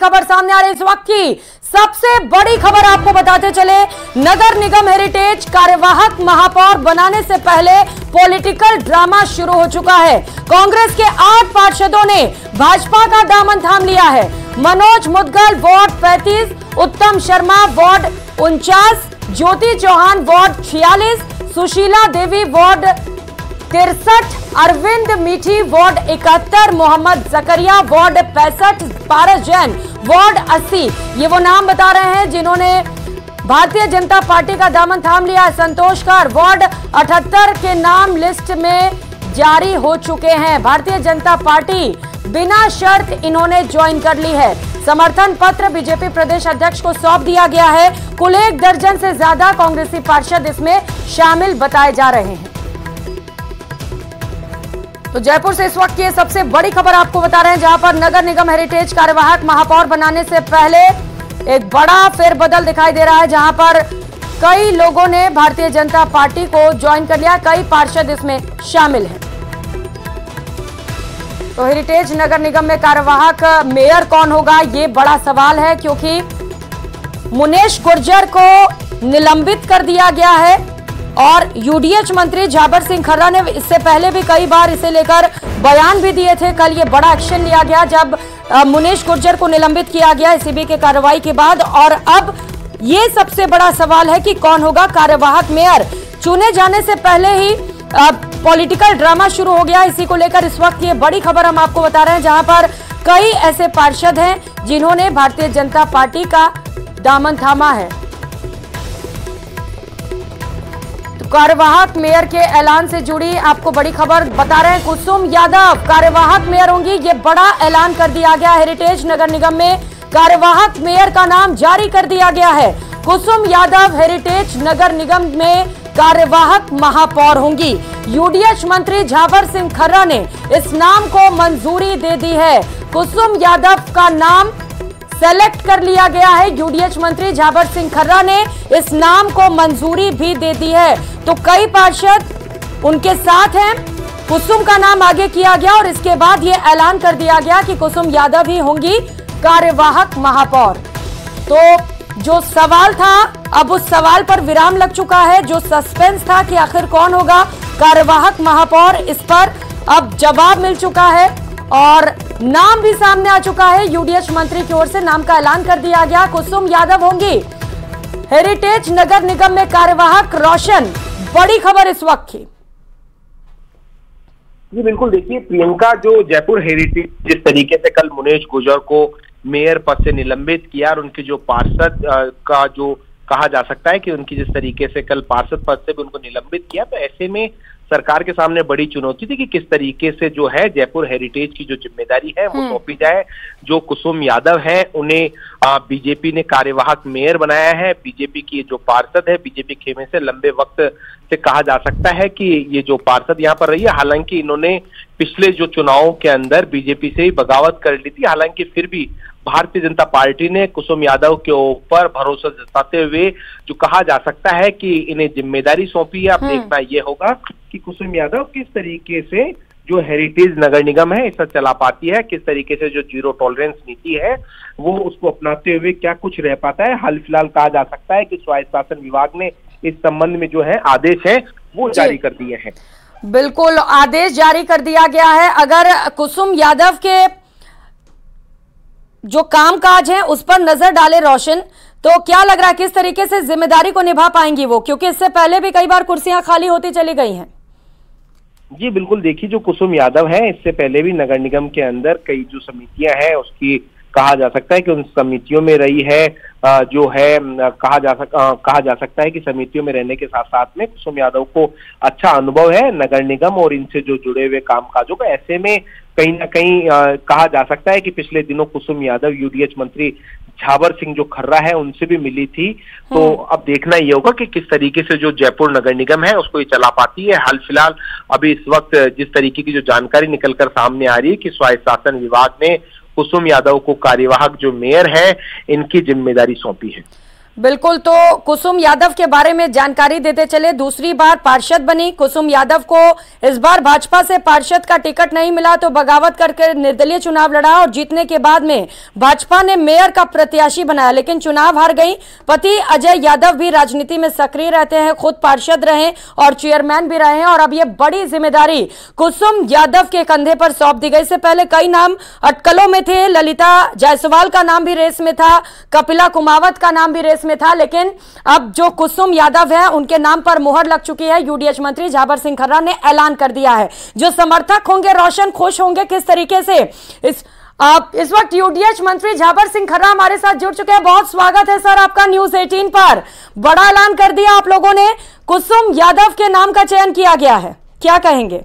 खबर सामने आ रही है। इस वक्त की सबसे बड़ी खबर आपको बताते चले, नगर निगम हेरिटेज कार्यवाहक महापौर बनाने से पहले पॉलिटिकल ड्रामा शुरू हो चुका है। कांग्रेस के 8 पार्षदों ने भाजपा का दामन थाम लिया है। मनोज मुदगल वार्ड 35, उत्तम शर्मा वार्ड 49, ज्योति चौहान वार्ड 46, सुशीला देवी वार्ड 63, अरविंद मीठी वार्ड 71, मोहम्मद जकरिया वार्ड 65, पारस जैन वार्ड 80। ये वो नाम बता रहे हैं जिन्होंने भारतीय जनता पार्टी का दामन थाम लिया। संतोष कर वार्ड 78 के नाम लिस्ट में जारी हो चुके हैं। भारतीय जनता पार्टी बिना शर्त इन्होंने ज्वाइन कर ली है। समर्थन पत्र बीजेपी प्रदेश अध्यक्ष को सौंप दिया गया है। कुल 1 दर्जन से ज्यादा कांग्रेसी पार्षद इसमें शामिल बताए जा रहे हैं। तो जयपुर से इस वक्त की सबसे बड़ी खबर आपको बता रहे हैं, जहां पर नगर निगम हेरिटेज कार्यवाहक महापौर बनाने से पहले एक बड़ा फेरबदल दिखाई दे रहा है, जहां पर कई लोगों ने भारतीय जनता पार्टी को ज्वाइन कर लिया। कई पार्षद इसमें शामिल हैं। तो हेरिटेज नगर निगम में कार्यवाहक मेयर कौन होगा, ये बड़ा सवाल है, क्योंकि मुनेश गुर्जर को निलंबित कर दिया गया है और यूडीएच मंत्री झाबर सिंह खर्रा ने इससे पहले भी कई बार इसे लेकर बयान भी दिए थे। कल ये बड़ा एक्शन लिया गया जब मुनेश गुर्जर को निलंबित किया गया एसीबी के कार्रवाई के बाद। और अब ये सबसे बड़ा सवाल है कि कौन होगा कार्यवाहक मेयर। चुने जाने से पहले ही पॉलिटिकल ड्रामा शुरू हो गया। इसी को लेकर इस वक्त ये बड़ी खबर हम आपको बता रहे हैं, जहां पर कई ऐसे पार्षद हैं जिन्होंने भारतीय जनता पार्टी का दामन थामा है। तो कार्यवाहक मेयर के ऐलान से जुड़ी आपको बड़ी खबर बता रहे हैं। कुसुम यादव कार्यवाहक मेयर होंगी, ये बड़ा ऐलान कर दिया गया। हेरिटेज नगर निगम में कार्यवाहक मेयर का नाम जारी कर दिया गया है। कुसुम यादव हेरिटेज नगर निगम में कार्यवाहक महापौर होंगी। यूडीएच मंत्री झाबर सिंह खर्रा ने इस नाम को मंजूरी दे दी है। कुसुम यादव का नाम सेलेक्ट कर लिया गया है। यूडीएच मंत्री झाबर सिंह खर्रा ने इस नाम को मंजूरी भी दे दी है। तो कई पार्षद उनके साथ हैं। कुसुम का नाम आगे किया गया और इसके बाद यह ऐलान कर दिया गया कि कुसुम यादव ही होंगी कार्यवाहक महापौर। तो जो सवाल था, अब उस सवाल पर विराम लग चुका है। जो सस्पेंस था कि आखिर कौन होगा कार्यवाहक महापौर, इस पर अब जवाब मिल चुका है और नाम भी सामने आ चुका है। यूडीएच मंत्री की ओर से नाम का ऐलान कर दिया गया। कुसुम यादव होंगी हेरिटेज नगर निगम में कार्यवाहक। रोशन, बड़ी खबर इस वक्त की। जी बिल्कुल, देखिए प्रियंका, जो जयपुर हेरिटेज जिस तरीके से कल मुनेश गुर्जर को मेयर पद से निलंबित किया और उनके जो पार्षद का जो कहा जा सकता है कि उनकी जिस तरीके से कल पार्षद पद से भी उनको निलंबित किया, तो ऐसे में सरकार के सामने बड़ी चुनौती थी कि किस तरीके से जो है जयपुर हेरिटेज की जो जिम्मेदारी है वो सौंपी जाए। जो कुसुम यादव है उन्हें बीजेपी ने कार्यवाहक मेयर बनाया है। बीजेपी की जो पार्षद है, बीजेपी खेमे से लंबे वक्त से कहा जा सकता है कि ये जो पार्षद यहाँ पर रही है, हालांकि इन्होंने पिछले जो चुनावों के अंदर बीजेपी से ही बगावत कर ली थी, हालांकि फिर भी भारतीय जनता पार्टी ने कुसुम यादव के ऊपर भरोसा जताते हुए जो कहा जा सकता है कि इन्हें जिम्मेदारी सौंपी है। अब देखना ये होगा कि कुसुम यादव किस तरीके से जो हेरिटेज नगर निगम है इसे चला पाती है, किस तरीके से जो जीरो टॉलरेंस नीति है वो उसको अपनाते हुए क्या कुछ रह पाता है। हाल फिलहाल कहा जा सकता है कि स्वायत्त शासन विभाग ने इस संबंध में जो है आदेश है वो जारी कर दिए हैं। बिल्कुल, आदेश जारी कर दिया गया है। अगर कुसुम यादव के जो कामकाज है उस पर नजर डाले रोशन, तो क्या लग रहा है किस तरीके से जिम्मेदारी को निभा पाएंगी वो, क्योंकि इससे पहले भी कई बार कुर्सियां खाली होती चली गई हैं। जी बिल्कुल, देखिए जो कुसुम यादव है इससे पहले भी नगर निगम के अंदर कई जो समितियां हैं उसकी कहा जा सकता है कि उन समितियों में रही है। जो है कहा जा सकता है कि समितियों में रहने के साथ साथ में कुसुम यादव को अच्छा अनुभव है नगर निगम और इनसे जो जुड़े हुए कामकाजों का। ऐसे में कहीं ना कहीं कहा जा सकता है कि पिछले दिनों कुसुम यादव यूडीएच मंत्री झाबर सिंह जो खर्रा है उनसे भी मिली थी। तो अब देखना ये होगा कि किस तरीके से जो जयपुर नगर निगम है उसको ये चला पाती है। हाल फिलहाल अभी इस वक्त जिस तरीके की जो जानकारी निकलकर सामने आ रही है कि स्वायत्त शासन विभाग ने कुसुम यादव को कार्यवाहक जो मेयर है इनकी जिम्मेदारी सौंपी है। बिल्कुल, तो कुसुम यादव के बारे में जानकारी देते चले। दूसरी बार पार्षद बनी कुसुम यादव को। इस बार भाजपा से पार्षद का टिकट नहीं मिला तो बगावत करके निर्दलीय चुनाव लड़ा और जीतने के बाद में भाजपा ने मेयर का प्रत्याशी बनाया, लेकिन चुनाव हार गई। पति अजय यादव भी राजनीति में सक्रिय रहते हैं, खुद पार्षद रहे और चेयरमैन भी रहे हैं, और अब ये बड़ी जिम्मेदारी कुसुम यादव के कंधे पर सौंप दी गई। इससे पहले कई नाम अटकलों में थे, ललिता जायसवाल का नाम भी रेस में था, कपिला कुमावत का नाम भी रेस में था, लेकिन अब जो कुसुम यादव है उनके नाम पर मोहर लग चुकी है। यूडीएच मंत्री झाबर सिंह खर्रा ने ऐलान कर दिया है। जो समर्थक होंगे रोशन खुश होंगे किस तरीके से। इस वक्त यूडीएच मंत्री झाबर सिंह खर्रा हमारे साथ जुड़ चुके हैं। बहुत स्वागत है सर आपका न्यूज 18 पर। बड़ा ऐलान कर दिया आप लोगों ने, कुसुम यादव के नाम का चयन किया गया है, क्या कहेंगे?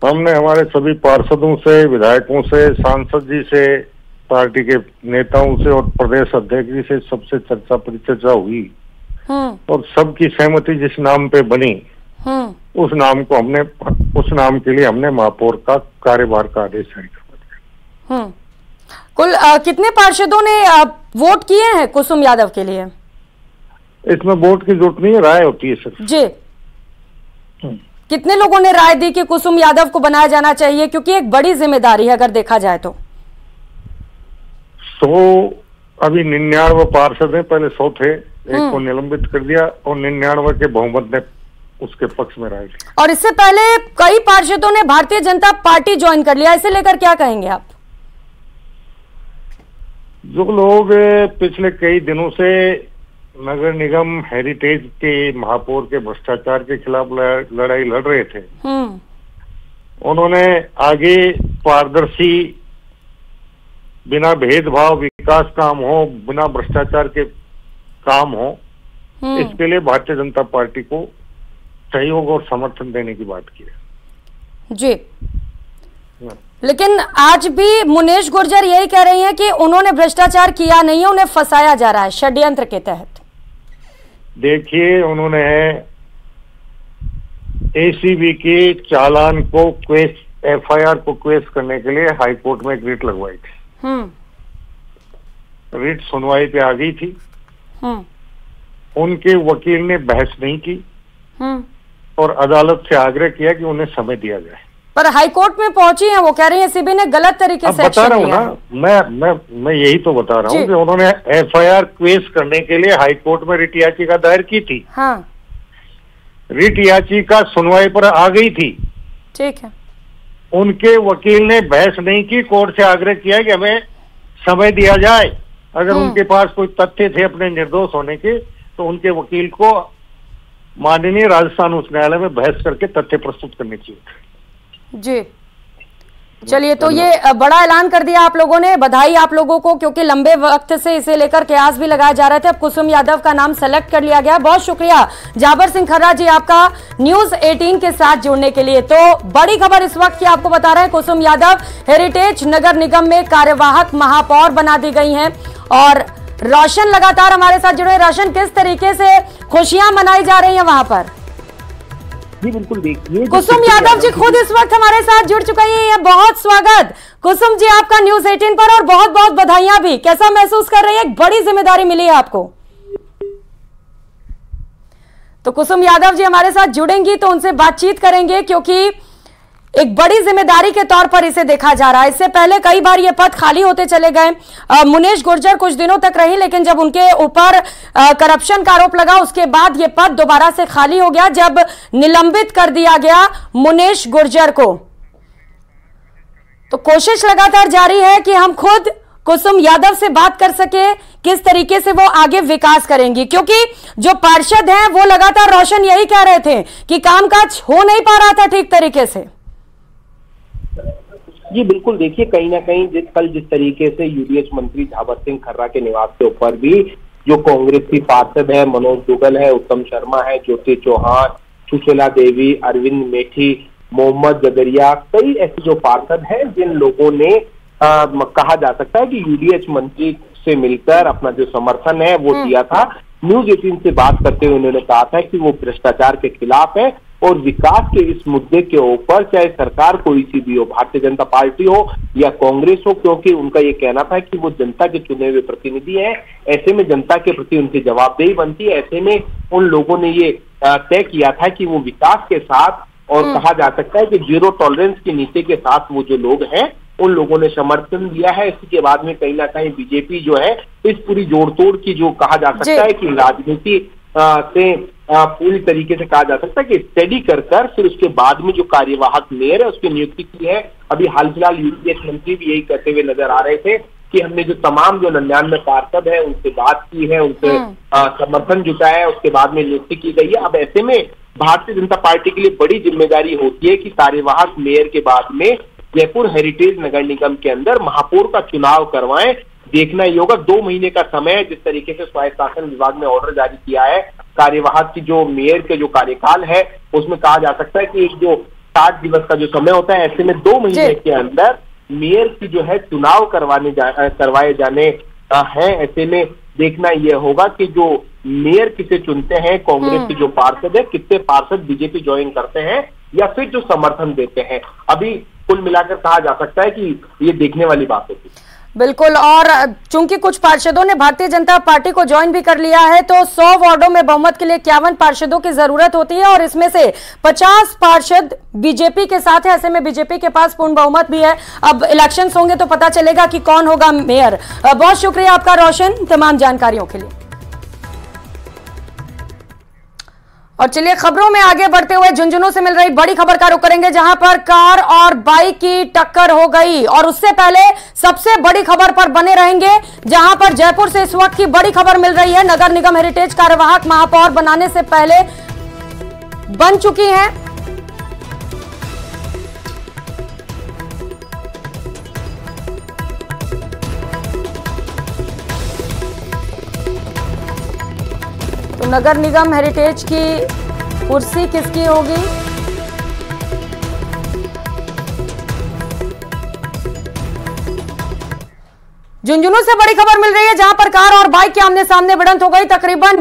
हमने हमारे सभी पार्षदों से, विधायकों से, सांसद जी से, पार्टी के नेताओं से और प्रदेश अध्यक्ष जी से सबसे चर्चा परिचर्चा हुई और सबकी सहमति जिस नाम पे बनी उस नाम के लिए हमने महापौर का कार्यभार का आदेश जारी कर दिया। कुल कितने पार्षदों ने वोट किए हैं कुसुम यादव के लिए? इसमें वोट की जरूरत नहीं है, राय होती है सर जी। कितने लोगों ने राय दी कि कुसुम यादव को बनाया जाना चाहिए, क्योंकि एक बड़ी जिम्मेदारी है अगर देखा जाए तो? 100 अभी 99 पार्षद हैं, पहले 100 थे, एक को निलंबित कर दिया और 99 के बहुमत ने उसके पक्ष में राय दी। और इससे पहले कई पार्षदों ने भारतीय जनता पार्टी ज्वाइन कर लिया, इसे लेकर क्या कहेंगे आप? जो लोग पिछले कई दिनों से नगर निगम हेरिटेज के महापौर के भ्रष्टाचार के खिलाफ लड़ाई लड़ रहे थे, उन्होंने आगे पारदर्शी, बिना भेदभाव विकास काम हो, बिना भ्रष्टाचार के काम हो, इसके लिए भारतीय जनता पार्टी को सहयोग और समर्थन देने की बात की है जी। लेकिन आज भी मुनेश गुर्जर यही कह रही हैं कि उन्होंने भ्रष्टाचार किया नहीं है, उन्हें फंसाया जा रहा है षड्यंत्र के तहत। देखिए, उन्होंने एसीबी के चालान को एफआईआर को क्वेश करने के लिए हाई कोर्ट में एक रिट लगवाई थी। रिट सुनवाई पे आ गई थी। उनके वकील ने बहस नहीं की और अदालत से आग्रह किया कि उन्हें समय दिया जाए। पर हाई कोर्ट में पहुंची हैं, वो कह रही है एसीबी ने गलत तरीके से बता रहा हूँ ना, मैं यही तो बता रहा हूँ कि उन्होंने एफआईआर क्वेश करने के लिए हाई कोर्ट में रिट याचिका दायर की थी। हाँ। रिट याचिका सुनवाई पर आ गई थी, ठीक है। उनके वकील ने बहस नहीं की, कोर्ट से आग्रह किया कि हमें समय दिया जाए। अगर उनके पास कोई तथ्य थे अपने निर्दोष होने के तो उनके वकील को माननीय राजस्थान उच्च न्यायालय में बहस करके तथ्य प्रस्तुत करने चाहिए जी। चलिए, तो ये बड़ा ऐलान कर दिया आप लोगों ने, बधाई आप लोगों को, क्योंकि लंबे वक्त से इसे लेकर कयास भी लगाए जा रहे थे। अब कुसुम यादव का नाम सेलेक्ट कर लिया गया। बहुत शुक्रिया झाबर सिंह खर्रा जी आपका न्यूज 18 के साथ जुड़ने के लिए। तो बड़ी खबर इस वक्त की आपको बता रहे हैं, कुसुम यादव हेरिटेज नगर निगम में कार्यवाहक महापौर बना दी गई हैं और रोशन लगातार हमारे साथ जुड़े। रोशन, किस तरीके से खुशियां मनाई जा रही हैं वहां पर? जी बिल्कुल, देखिए कुसुम यादव जी खुद इस वक्त हमारे साथ जुड़ चुका है। बहुत स्वागत कुसुम जी आपका न्यूज 18 पर और बहुत बहुत बधाइयां भी। कैसा महसूस कर रही है? एक बड़ी जिम्मेदारी मिली है आपको। तो कुसुम यादव जी हमारे साथ जुड़ेंगी तो उनसे बातचीत करेंगे, क्योंकि एक बड़ी जिम्मेदारी के तौर पर इसे देखा जा रहा है। इससे पहले कई बार ये पद खाली होते चले गए। मुनेश गुर्जर कुछ दिनों तक रही, लेकिन जब उनके ऊपर करप्शन का आरोप लगा उसके बाद ये पद दोबारा से खाली हो गया, जब निलंबित कर दिया गया मुनेश गुर्जर को। तो कोशिश लगातार जारी है कि हम खुद कुसुम यादव से बात कर सके किस तरीके से वो आगे विकास करेंगी, क्योंकि जो पार्षद हैं वो लगातार रोशन यही कह रहे थे कि कामकाज हो नहीं पा रहा था ठीक तरीके से। जी बिल्कुल, देखिए कहीं ना कहीं जिस तरीके से यूडीएच मंत्री झाबर सिंह खर्रा के निवास के ऊपर भी जो कांग्रेस की पार्षद है, मनोज दुगल है, उत्तम शर्मा है, ज्योति चौहान, सुशीला देवी, अरविंद मेठी, मोहम्मद जगरिया, कई ऐसे जो पार्षद हैं जिन लोगों ने कहा जा सकता है कि यूडीएच मंत्री से मिलकर अपना जो समर्थन है वो दिया था। न्यूज 18 से बात करते हुए उन्होंने कहा था कि वो भ्रष्टाचार के खिलाफ है और विकास के इस मुद्दे के ऊपर चाहे सरकार कोई सी भी हो, भारतीय जनता पार्टी हो या कांग्रेस हो, क्योंकि उनका ये कहना था कि वो जनता के चुने हुए प्रतिनिधि हैं, ऐसे में जनता के प्रति उनकी जवाबदेही बनती है। ऐसे में उन लोगों ने ये तय किया था कि वो विकास के साथ और कहा जा सकता है कि जीरो टॉलरेंस की नीति के साथ वो जो लोग हैं उन लोगों ने समर्थन दिया है। इसी के बाद में कहीं ना कहीं बीजेपी जो है इस पूरी जोड़तोड़ की जो कहा जा सकता है कि राजनीति से पूरी तरीके से कहा जा सकता है कि स्टडी कर फिर उसके बाद में जो कार्यवाहक मेयर है उसकी नियुक्ति की है। अभी हाल फिलहाल यूपीएस मंत्री भी यही कहते हुए नजर आ रहे थे कि हमने जो तमाम जो 99 पार्षद है उनसे बात की है, उनसे समर्थन जुटाया है, उसके बाद में नियुक्ति की गई है। अब ऐसे में भारतीय जनता पार्टी के लिए बड़ी जिम्मेदारी होती है कि कार्यवाहक मेयर के बाद में जयपुर हेरिटेज नगर निगम के अंदर महापौर का चुनाव करवाएं। देखना ही होगा, 2 महीने का समय जिस तरीके से स्वायत्त शासन विभाग ने ऑर्डर जारी किया है, कार्यवाहक की जो मेयर के जो कार्यकाल है उसमें कहा जा सकता है कि एक जो 60 दिवस का जो समय होता है, ऐसे में 2 महीने के अंदर मेयर की जो है चुनाव करवाए जाने हैं। ऐसे में देखना यह होगा कि जो मेयर किसे चुनते हैं, कांग्रेस के जो पार्षद है, कितने पार्षद बीजेपी ज्वाइन करते हैं या फिर जो समर्थन देते हैं। अभी कुल मिलाकर कहा जा सकता है कि ये देखने वाली बात होगी। बिल्कुल, और चूंकि कुछ पार्षदों ने भारतीय जनता पार्टी को ज्वाइन भी कर लिया है तो 100 वार्डों में बहुमत के लिए 51 पार्षदों की जरूरत होती है और इसमें से 50 पार्षद बीजेपी के साथ है। ऐसे में बीजेपी के पास पूर्ण बहुमत भी है। अब इलेक्शंस होंगे तो पता चलेगा कि कौन होगा मेयर। बहुत शुक्रिया आपका रोशन तमाम जानकारियों के लिए। और चलिए खबरों में आगे बढ़ते हुए झुंझुनू से मिल रही बड़ी खबर का रुख करेंगे, जहां पर कार और बाइक की टक्कर हो गई। और उससे पहले सबसे बड़ी खबर पर बने रहेंगे, जहां पर जयपुर से इस वक्त की बड़ी खबर मिल रही है। नगर निगम हेरिटेज कार्यवाहक महापौर बनाने से पहले बन चुकी हैं। तो नगर निगम हेरिटेज की कुर्सी किसकी होगी? झुंझुनू से बड़ी खबर मिल रही है, जहां पर कार और बाइक के आमने सामने भिड़ंत हो गई। तकरीबन